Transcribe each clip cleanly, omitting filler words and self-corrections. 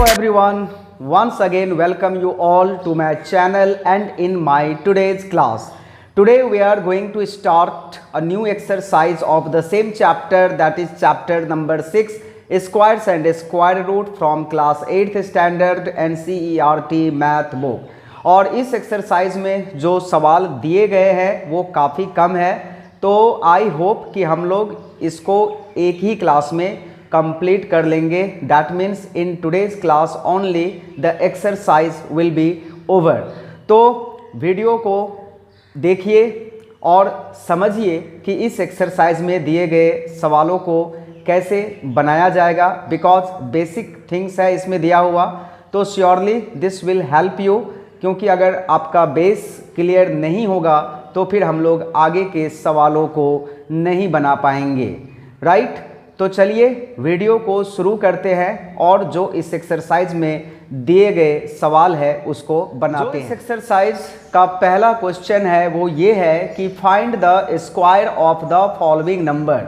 everyone, once again welcome you all to my channel and in my today's class. Today we are going to start a new exercise of the same chapter, that is chapter number 6, squares and square root from class 8th standard NCERT math book. और इस exercise में जो सवाल दिए गए हैं वो काफ़ी कम है, तो आई होप कि हम लोग इसको एक ही क्लास में कंप्लीट कर लेंगे. That means in today's class only the exercise will be over. तो वीडियो को देखिए और समझिए कि इस एक्सरसाइज में दिए गए सवालों को कैसे बनाया जाएगा, बिकॉज बेसिक थिंग्स है इसमें दिया हुआ. तो surely this will help you, क्योंकि अगर आपका बेस क्लियर नहीं होगा तो फिर हम लोग आगे के सवालों को नहीं बना पाएंगे. राइट. तो चलिए वीडियो को शुरू करते हैं और जो इस एक्सरसाइज में दिए गए सवाल है उसको बनाते हैं. इस एक्सरसाइज का पहला क्वेश्चन है वो ये है कि find the square of the following number.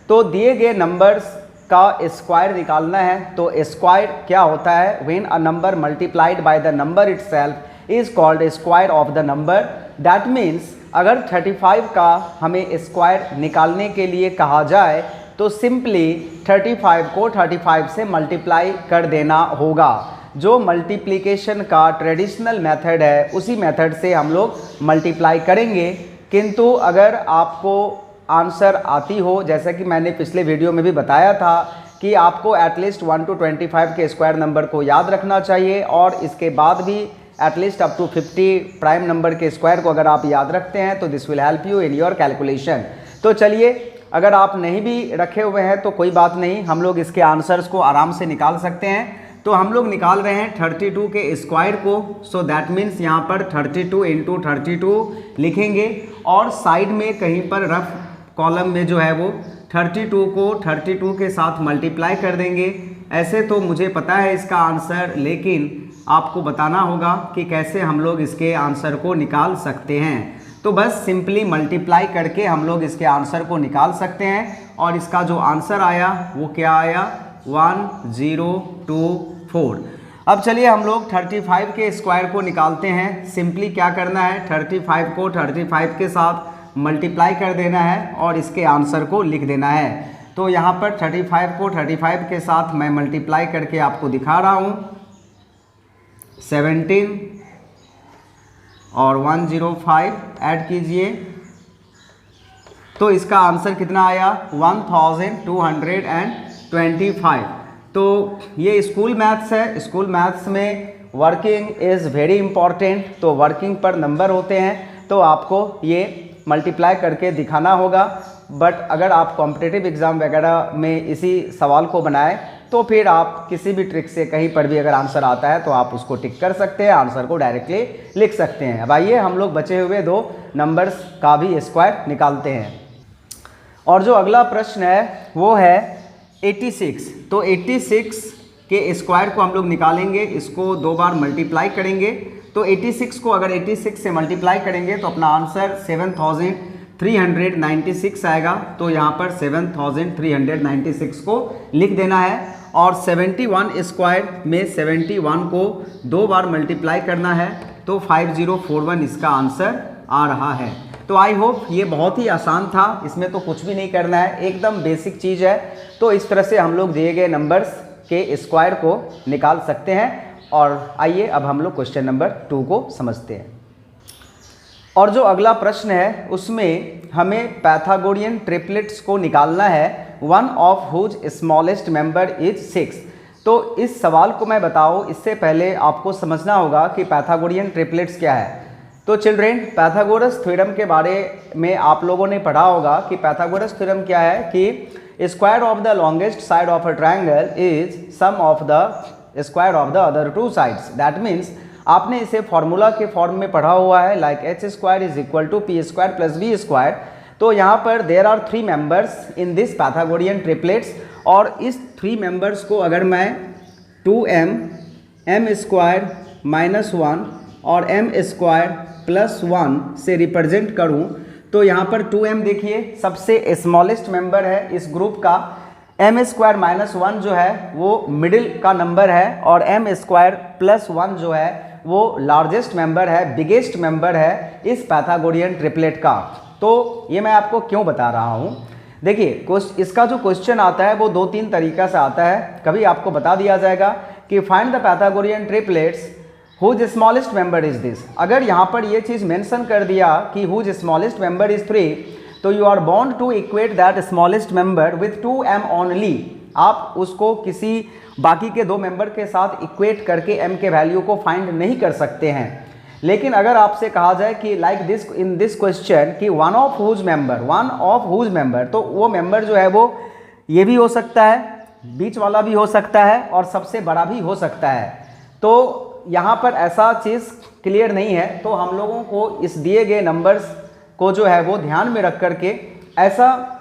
तो दिए गए नंबर्स का स्क्वायर निकालना है. तो स्क्वायर क्या होता है? When a number multiplied by the number itself is called square of the number. That means अगर 35 का हमें स्क्वायर निकालने के लिए कहा जाए तो सिंपली 35 को 35 से मल्टीप्लाई कर देना होगा. जो मल्टीप्लिकेशन का ट्रेडिशनल मेथड है उसी मेथड से हम लोग मल्टीप्लाई करेंगे. किंतु अगर आपको आंसर आती हो, जैसा कि मैंने पिछले वीडियो में भी बताया था कि आपको एटलीस्ट 1 to 25 के स्क्वायर नंबर को याद रखना चाहिए, और इसके बाद भी at least up to 50 prime number के स्क्वायर को अगर आप याद रखते हैं तो this will help you in your calculation. तो चलिए, अगर आप नहीं भी रखे हुए हैं तो कोई बात नहीं, हम लोग इसके आंसर्स को आराम से निकाल सकते हैं. तो हम लोग निकाल रहे हैं 32 के स्क्वायर को. सो दैट मीन्स यहाँ पर 32 × 32 लिखेंगे और साइड में कहीं पर रफ कॉलम में जो है वो 32 को 32 के साथ मल्टीप्लाई कर देंगे. ऐसे तो मुझे पता है इसका आंसर, लेकिन आपको बताना होगा कि कैसे हम लोग इसके आंसर को निकाल सकते हैं. तो बस सिंपली मल्टीप्लाई करके हम लोग इसके आंसर को निकाल सकते हैं. और इसका जो आंसर आया वो क्या आया? 1024. अब चलिए हम लोग 35 के स्क्वायर को निकालते हैं. सिंपली क्या करना है? 35 को 35 के साथ मल्टीप्लाई कर देना है और इसके आंसर को लिख देना है. तो यहाँ पर 35 को 35 के साथ मैं मल्टीप्लाई करके आपको दिखा रहा हूँ. 17 और 105 ऐड कीजिए तो इसका आंसर कितना आया? 1225. तो ये स्कूल मैथ्स है. स्कूल मैथ्स में वर्किंग इज़ वेरी इंपॉर्टेंट. तो वर्किंग पर नंबर होते हैं, तो आपको ये मल्टीप्लाई करके दिखाना होगा. बट अगर आप कॉम्पिटिटिव एग्ज़ाम वगैरह में इसी सवाल को बनाएं तो फिर आप किसी भी ट्रिक से कहीं पर भी अगर आंसर आता है तो आप उसको टिक कर सकते हैं, आंसर को डायरेक्टली लिख सकते हैं. अब आइए हम लोग बचे हुए दो नंबर्स का भी स्क्वायर निकालते हैं. और जो अगला प्रश्न है वो है 86. तो 86 के स्क्वायर को हम लोग निकालेंगे. इसको दो बार मल्टीप्लाई करेंगे. तो 86 को अगर 86 से मल्टीप्लाई करेंगे तो अपना आंसर 7396 आएगा. तो यहाँ पर 7396 को लिख देना है. और 71 स्क्वायर में 71 को दो बार मल्टीप्लाई करना है. तो 5041 इसका आंसर आ रहा है. तो आई होप ये बहुत ही आसान था, इसमें तो कुछ भी नहीं करना है, एकदम बेसिक चीज़ है. तो इस तरह से हम लोग दिए गए नंबर्स के स्क्वायर को निकाल सकते हैं. और आइए अब हम लोग क्वेश्चन नंबर 2 को समझते हैं. और जो अगला प्रश्न है उसमें हमें पैथागोरियन ट्रिपलेट्स को निकालना है. One of whose smallest member is 6. तो इस सवाल को मैं बताऊं इससे पहले आपको समझना होगा कि पैथागोरियन ट्रिपलेट्स क्या है. तो चिल्ड्रेन, पैथागोरस थ्योरम के बारे में आप लोगों ने पढ़ा होगा कि पैथागोरस थ्योरम क्या है कि square of the longest side of a triangle is sum of the square of the other two sides. That means आपने इसे फॉर्मूला के फॉर्म में पढ़ा हुआ है, like h² is equal to p² plus v². तो यहाँ पर there are 3 members in this Pythagorean triplets. और इस 3 मेंबर्स को अगर मैं 2m m² -1 और m² + 1 से रिप्रेजेंट करूँ तो यहाँ पर 2m देखिए सबसे स्मॉलेस्ट मेंबर है इस ग्रुप का. एम स्क्वायर माइनस 1 जो है वो मिडिल का नंबर है और एम स्क्वायर प्लस 1 जो है वो लार्जेस्ट मेंबर है, बिगेस्ट मेंबर है इस पैथागोरियन ट्रिपलेट का। तो ये मैं आपको क्यों बता रहा हूँ, देखिए इसका जो क्वेश्चन आता है वो 2-3 तरीका से आता है। कभी आपको बता दिया जाएगा कि find the Pythagorean triplets whose smallest member is this. अगर यहाँ पर ये चीज़ मेंशन कर दिया कि हुज स्मॉलेस्ट मेंबर इज 3, तो you are bound to equate that smallest member with 2m only. आप उसको किसी बाकी के 2 मेंबर के साथ इक्वेट करके m के वैल्यू को फाइंड नहीं कर सकते हैं। लेकिन अगर आपसे कहा जाए कि like this in this question कि वन ऑफ हुज मेंबर, तो वो मेंबर जो है वो ये भी हो सकता है, बीच वाला भी हो सकता है और सबसे बड़ा भी हो सकता है। तो यहाँ पर ऐसा चीज़ क्लियर नहीं है, तो हम लोगों को इस दिए गए नंबर्स को जो है वो ध्यान में रख करके ऐसा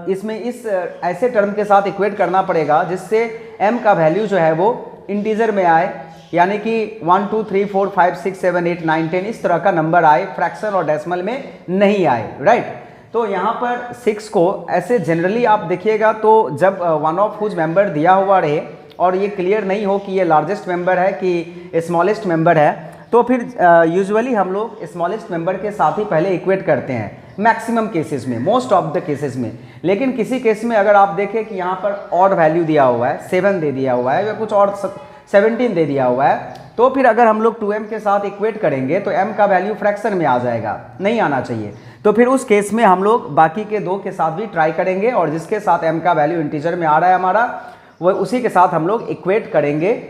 इसमें इस ऐसे टर्म के साथ इक्वेट करना पड़ेगा जिससे m का वैल्यू जो है वो इंटीजर में आए, यानी कि 1 2 3 4 5 6 7 8 9 10 इस तरह का नंबर आए, फ्रैक्शन और डेसिमल में नहीं आए, राइट। तो यहाँ पर 6 को ऐसे जनरली आप देखिएगा तो जब वन ऑफ हुज मेंबर दिया हुआ रहे और ये क्लियर नहीं हो कि ये लार्जेस्ट मेंबर है कि स्मॉलेस्ट मेंबर है, तो फिर यूजुअली हम लोग स्मॉलेस्ट मेंबर के साथ ही पहले इक्वेट करते हैं मैक्सिमम केसेस में, मोस्ट ऑफ द केसेस में। लेकिन किसी केस में अगर आप देखें कि यहाँ पर ऑड वैल्यू दिया हुआ है, 7 दे दिया हुआ है या कुछ और 17 दे दिया हुआ है, तो फिर अगर हम लोग 2m के साथ इक्वेट करेंगे तो m का वैल्यू फ्रैक्शन में आ जाएगा, नहीं आना चाहिए। तो फिर उस केस में हम लोग बाकी के 2 के साथ भी ट्राई करेंगे और जिसके साथ m का वैल्यू इंटीजर में आ रहा है हमारा, वो उसी के साथ हम लोग इक्वेट करेंगे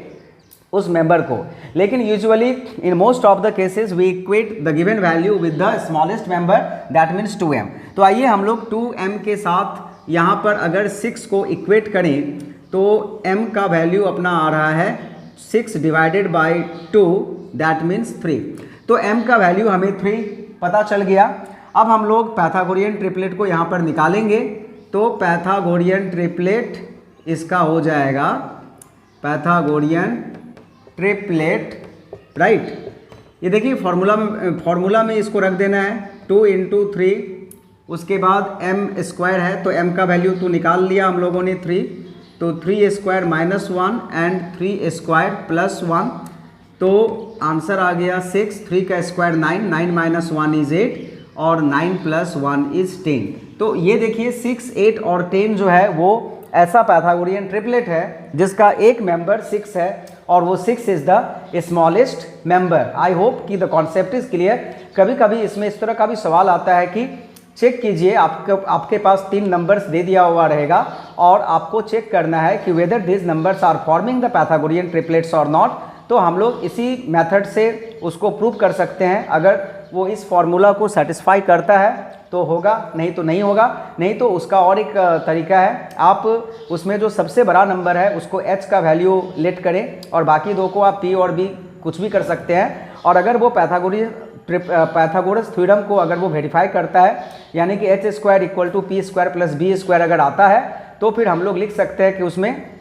उस मेंबर को। लेकिन usually in most of the cases we equate the given value with the smallest member, that means 2m। तो आइए हम लोग 2m के साथ यहाँ पर अगर 6 को इक्वेट करें तो m का वैल्यू अपना आ रहा है 6 डिवाइडेड बाई 2, दैट मीन्स 3। तो m का वैल्यू हमें 3 पता चल गया। अब हम लोग पैथागोरियन ट्रिपलेट को यहाँ पर निकालेंगे, तो पैथागोरियन ट्रिपलेट इसका हो जाएगा पैथागोरियन ट्रिपलेट, राइट। ये देखिए फॉर्मूला में इसको रख देना है 2 × 3, उसके बाद m स्क्वायर है तो m का वैल्यू तो निकाल लिया हम लोगों ने 3, तो 3 square minus 1 and 3 square plus 1, तो आंसर आ गया 6, 3 का स्क्वायर 9, 9 माइनस 1 इज 8 और 9 प्लस 1 इज 10। तो ये देखिए 6, 8 और 10 जो है वो ऐसा पैथागोरियन ट्रिपलेट है जिसका एक मेंबर 6 है और वो 6 is the smallest member. I hope कि द कॉन्सेप्ट इज क्लियर। कभी कभी इसमें इस तरह का भी सवाल आता है कि चेक कीजिए, आपके पास 3 नंबर्स दे दिया हुआ रहेगा और आपको चेक करना है कि whether this numbers are forming the Pythagorean triplets और नॉट। तो हम लोग इसी मेथड से उसको प्रूव कर सकते हैं। अगर वो इस फॉर्मूला को सेटिस्फाई करता है तो होगा, नहीं तो नहीं होगा। नहीं तो उसका और एक तरीका है, आप उसमें जो सबसे बड़ा नंबर है उसको h का वैल्यू लेट करें और बाकी 2 को आप p और b कुछ भी कर सकते हैं। और अगर वो पैथागोरस थ्योरम को अगर वो वेरीफाई करता है, यानी कि h square equal to p square plus b square अगर आता है, तो फिर हम लोग लिख सकते हैं कि उसमें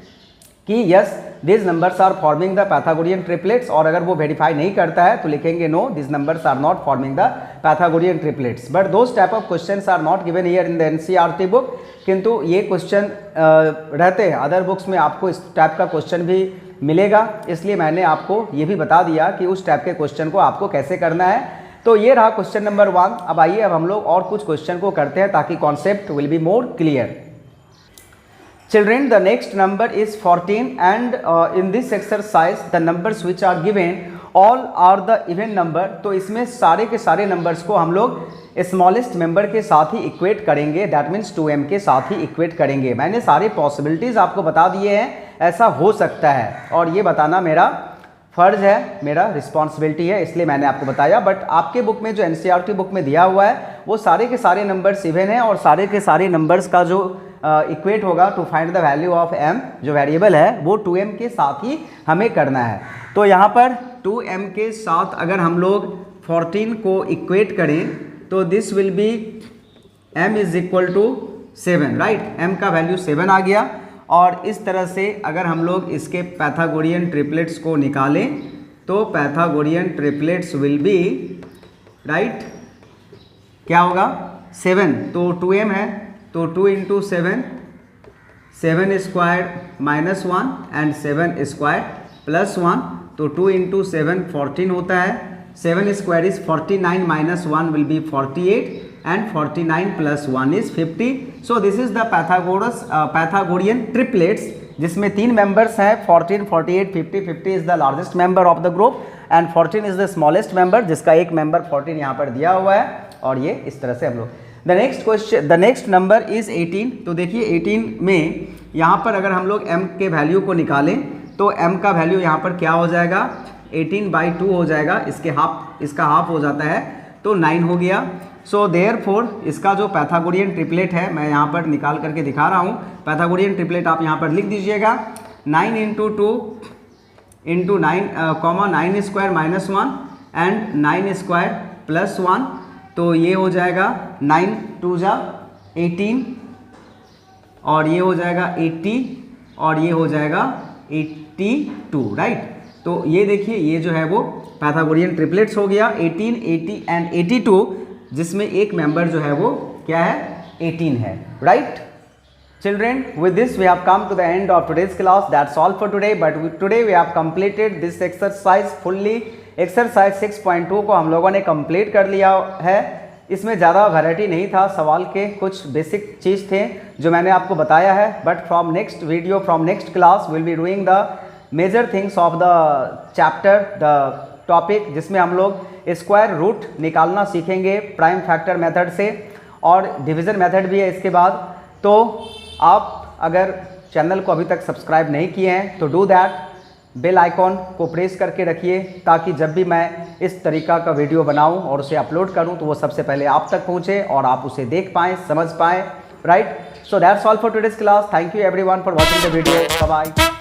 कि yes this numbers are forming the Pythagorean triplets. और अगर वो वेरीफाई नहीं करता है तो लिखेंगे no this numbers are not forming the Pythagorean triplets. But those type of questions are not given here in the NCERT book. किंतु ये क्वेश्चन रहते हैं अदर बुक्स में, आपको इस टाइप का क्वेश्चन भी मिलेगा, इसलिए मैंने आपको ये भी बता दिया कि उस टाइप के क्वेश्चन को आपको कैसे करना है। तो ये रहा क्वेश्चन नंबर 1। अब आइए अब हम लोग और कुछ क्वेश्चन को करते हैं ताकि concept will be more clear. Children, the next number is 14 and in this exercise the numbers which are given all are the even number। तो इसमें सारे के सारे नंबर्स को हम लोग स्मॉलेस्ट मेंबर के साथ ही इक्वेट करेंगे, दैट मीन्स 2m के साथ ही इक्वेट करेंगे। मैंने सारे पॉसिबिलिटीज़ आपको बता दिए हैं, ऐसा हो सकता है और ये बताना मेरा फ़र्ज़ है, मेरा रिस्पॉन्सिबिलिटी है, इसलिए मैंने आपको बताया। बट आपके बुक में जो एनसीईआरटी बुक में दिया हुआ है वो सारे के सारे नंबर्स इवन हैं और सारे के सारे नंबर्स का जो इक्वेट होगा to find the value of m, जो वेरिएबल है वो 2m के साथ ही हमें करना है। तो यहाँ पर 2m के साथ अगर हम लोग 14 को इक्वेट करें तो this will be m is equal to 7, right. m का वैल्यू 7 आ गया। और इस तरह से अगर हम लोग इसके पैथागोरियन ट्रिपलेट्स को निकालें तो Pythagorean triplets will be, right, क्या होगा 7, तो 2m है तो 2 × 7 7 square minus 1 and 7 square plus 1, तो 2 इंटू 7 14 होता है। 7 square is 49 minus 1 will be 48 and 49 plus 1 is 50. So this is the Pythagorean triplets जिसमें 3 members हैं 14, 48, 50. 50 is the largest member of the group and 14 is the smallest member जिसका एक member 14 यहाँ पर दिया हुआ है, और ये इस तरह से हम लोग the next number is 18. तो देखिए 18 में यहाँ पर अगर हम लोग m के वैल्यू को निकालें तो m का वैल्यू यहाँ पर क्या हो जाएगा, 18/2 हो जाएगा, इसका हाफ हो जाता है तो 9 हो गया। सो देयरफॉर इसका जो पैथागोरियन ट्रिपलेट है मैं यहाँ पर निकाल करके दिखा रहा हूँ। पैथागोरियन ट्रिपलेट आप यहाँ पर लिख दीजिएगा 9 into 2 into 9 square minus 1 and 9 square plus 1, तो ये हो जाएगा 9 2 जा 18 और ये हो जाएगा 80 और ये हो जाएगा 82, राइट। तो ये देखिए ये जो है वो पैथागोरियन ट्रिपलेट्स हो गया 18, 80 एंड 82, जिसमें एक मेंबर जो है वो क्या है 18 है, right. Children, with this we have come to the end of today's class. That's all for today, but today we have completed this exercise fully. Exercise 6.2 को हम लोगों ने कंप्लीट कर लिया है। इसमें ज़्यादा वैरायटी नहीं था, सवाल के कुछ बेसिक चीज़ थे जो मैंने आपको बताया है, but from next video from next class will be doing the major things of the chapter the topic, जिसमें हम लोग स्क्वायर रूट निकालना सीखेंगे प्राइम फैक्टर मेथड से, और डिवीज़न मेथड भी है इसके बाद। तो आप अगर चैनल को अभी तक सब्सक्राइब नहीं किए हैं तो डू दैट, बेल आइकॉन को प्रेस करके रखिए ताकि जब भी मैं इस तरीका का वीडियो बनाऊं और उसे अपलोड करूं तो वो सबसे पहले आप तक पहुंचे और आप उसे देख पाएँ, समझ पाएँ, right. So that's all for today's class. Thank you everyone for watching the video. Bye bye.